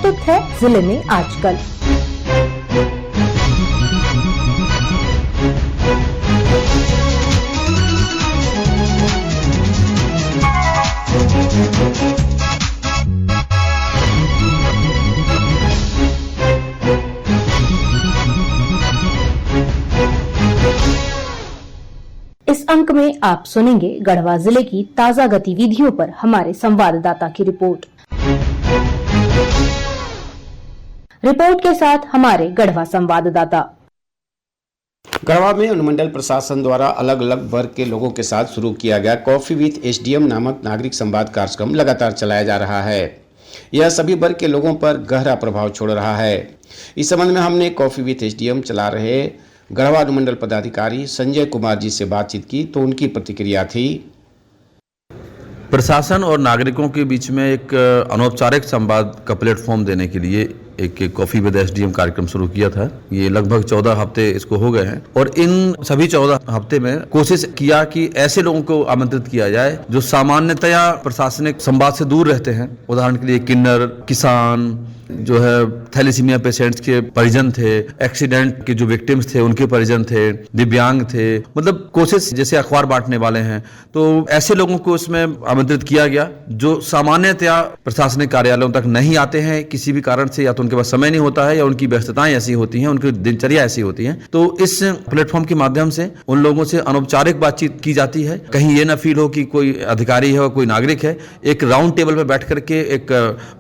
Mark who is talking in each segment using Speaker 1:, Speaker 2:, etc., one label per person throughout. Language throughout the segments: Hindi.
Speaker 1: प्रस्तुत है जिले में आजकल। इस अंक में आप सुनेंगे गढ़वा जिले की ताजा गतिविधियों पर हमारे संवाददाता की रिपोर्ट के साथ हमारे गढ़वा संवाददाता।
Speaker 2: गढ़वा में अनुमंडल प्रशासन द्वारा अलग अलग वर्ग के लोगों के साथ शुरू किया गया कॉफी विद एसडीएम नामक नागरिक संवाद कार्यक्रम लगातार चलाया जा रहा है। यह सभी वर्ग के लोगों पर गहरा प्रभाव छोड़ रहा है। इस संबंध में हमने कॉफी विद एसडीएम चला रहे गढ़वा अनुमंडल पदाधिकारी संजय कुमार जी से बातचीत की तो उनकी प्रतिक्रिया थी।
Speaker 3: प्रशासन और नागरिकों के बीच में एक अनौपचारिक संवाद का प्लेटफॉर्म देने के लिए एक कॉफी विद एसडीएम कार्यक्रम शुरू किया था। ये लगभग 14 हफ्ते इसको हो गए हैं और इन सभी 14 हफ्ते में कोशिश किया कि ऐसे लोगों को आमंत्रित किया जाए जो सामान्यतया प्रशासनिक संवाद से दूर रहते हैं। उदाहरण के लिए किन्नर, किसान, जो है थैलेसीमिया पेशेंट्स के परिजन थे, एक्सीडेंट के जो विक्टिम्स थे उनके परिजन थे, दिव्यांग थे, मतलब कोशिश जैसे अखबार बांटने वाले हैं, तो ऐसे लोगों को इसमें आमंत्रित किया गया जो सामान्यतया प्रशासनिक कार्यालयों तक नहीं आते हैं किसी भी कारण से, या तो उनके पास समय नहीं होता है या उनकी व्यस्तताएं ऐसी होती हैं, उनकी दिनचर्या ऐसी होती है। तो इस प्लेटफॉर्म के माध्यम से उन लोगों से अनौपचारिक बातचीत की जाती है। कहीं ये ना फील हो कि कोई अधिकारी है और कोई नागरिक है। एक राउंड टेबल पर बैठ करके एक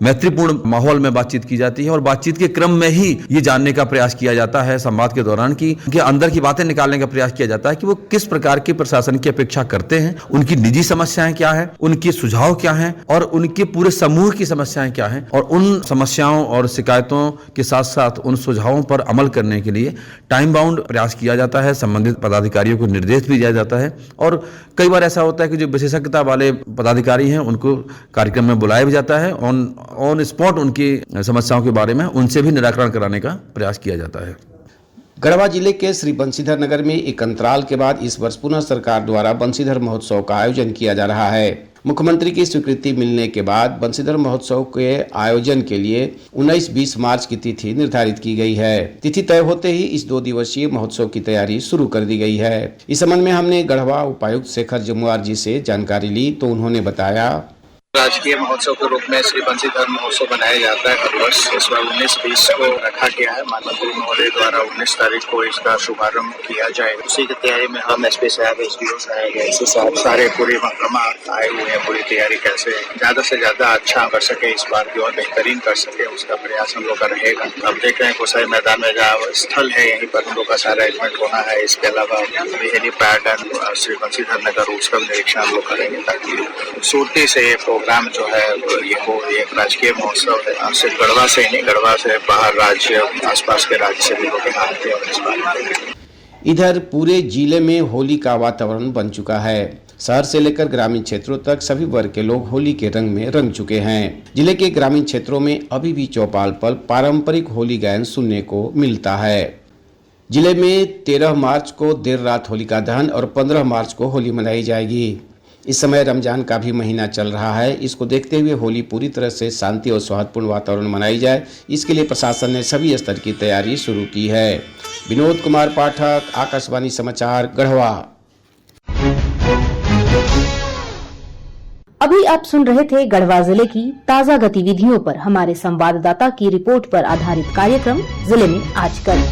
Speaker 3: मैत्रीपूर्ण माहौल में बातचीत की जाती है और बातचीत के क्रम में ही ये जानने का प्रयास किया जाता है संवाद के दौरान कि उनके अंदर की बातें निकालने का प्रयास किया जाता है कि वो किस प्रकार के प्रशासन की अपेक्षा करते हैं, उनकी निजी समस्याएं क्या हैं, उनके सुझाव क्या हैं और उनके पूरे समूह की समस्याएं क्या हैं, और उन समस्याओं और शिकायतों के साथ साथ उन सुझावों पर अमल करने के लिए टाइम बाउंड प्रयास किया जाता है। संबंधित पदाधिकारियों को निर्देश भी दिया जाता है और कई बार ऐसा होता है कि जो विशेषज्ञता वाले पदाधिकारी हैं उनको कार्यक्रम में बुलाया भी जाता है। ऑन स्पॉट उनकी समस्याओं के बारे में उनसे भी निराकरण कराने का प्रयास किया जाता है।
Speaker 2: गढ़वा जिले के श्री बंशीधर नगर में एक अंतराल के बाद इस वर्ष पुनः सरकार द्वारा बंशीधर महोत्सव का आयोजन किया जा रहा है। मुख्यमंत्री की स्वीकृति मिलने के बाद बंशीधर महोत्सव के आयोजन के लिए 19-20 मार्च की तिथि निर्धारित की गई है। तिथि तय होते ही इस 2 दिवसीय महोत्सव की तैयारी शुरू कर दी गई है। इस संबंध में हमने गढ़वा उपायुक्त शेखर जमुआर जी से जानकारी ली तो उन्होंने बताया,
Speaker 4: राजकीय महोत्सव के रूप में श्री बंशीधर महोत्सव मनाया जाता है हर वर्ष। इस बार 19-20 को रखा गया है। माननीय महोदय द्वारा 19 तारीख को इसका शुभारंभ किया जाएगा। उसी की तैयारी में हम एसपी साहब, एसडीओ साहब, ऐसे सारे पूरे महकमा आए हुए हैं। पूरी तैयारी कैसे ज्यादा से ज्यादा अच्छा कर सके, इस बार की और बेहतरीन कर सके, उसका प्रयास हम लोग का रहेगा। अब देख रहे हैं कोसाई मैदान में जहाँ स्थल है यहीं पर हम लोग का सारा अरेंजमेंट होना है। इसके अलावा हेलीपैड और श्री बंशीधर नगर उसका निरीक्षण हम लोग करेंगे ताकि सूरती से प्रोग्राम जो है ये हो। एक राजकीय महोत्सव है, सिर्फ गढ़वा से ही नहीं, गढ़वा से बाहर राज्य, आसपास के राज्य से भी लोग यहाँ आते हैं इस बार।
Speaker 2: इधर पूरे जिले में होली का वातावरण बन चुका है। शहर से लेकर ग्रामीण क्षेत्रों तक सभी वर्ग के लोग होली के रंग में रंग चुके हैं। जिले के ग्रामीण क्षेत्रों में अभी भी चौपाल पर पारंपरिक होली गायन सुनने को मिलता है। जिले में 13 मार्च को देर रात होलिका दहन और 15 मार्च को होली मनाई जाएगी। इस समय रमजान का भी महीना चल रहा है। इसको देखते हुए होली पूरी तरह से शांति और सौहार्दपूर्ण वातावरण मनाई जाए, इसके लिए प्रशासन ने सभी स्तर की तैयारी शुरू की है। विनोद कुमार पाठक, आकाशवाणी समाचार, गढ़वा।
Speaker 1: अभी आप सुन रहे थे गढ़वा जिले की ताजा गतिविधियों पर हमारे संवाददाता की रिपोर्ट पर आधारित कार्यक्रम जिले में आजकल।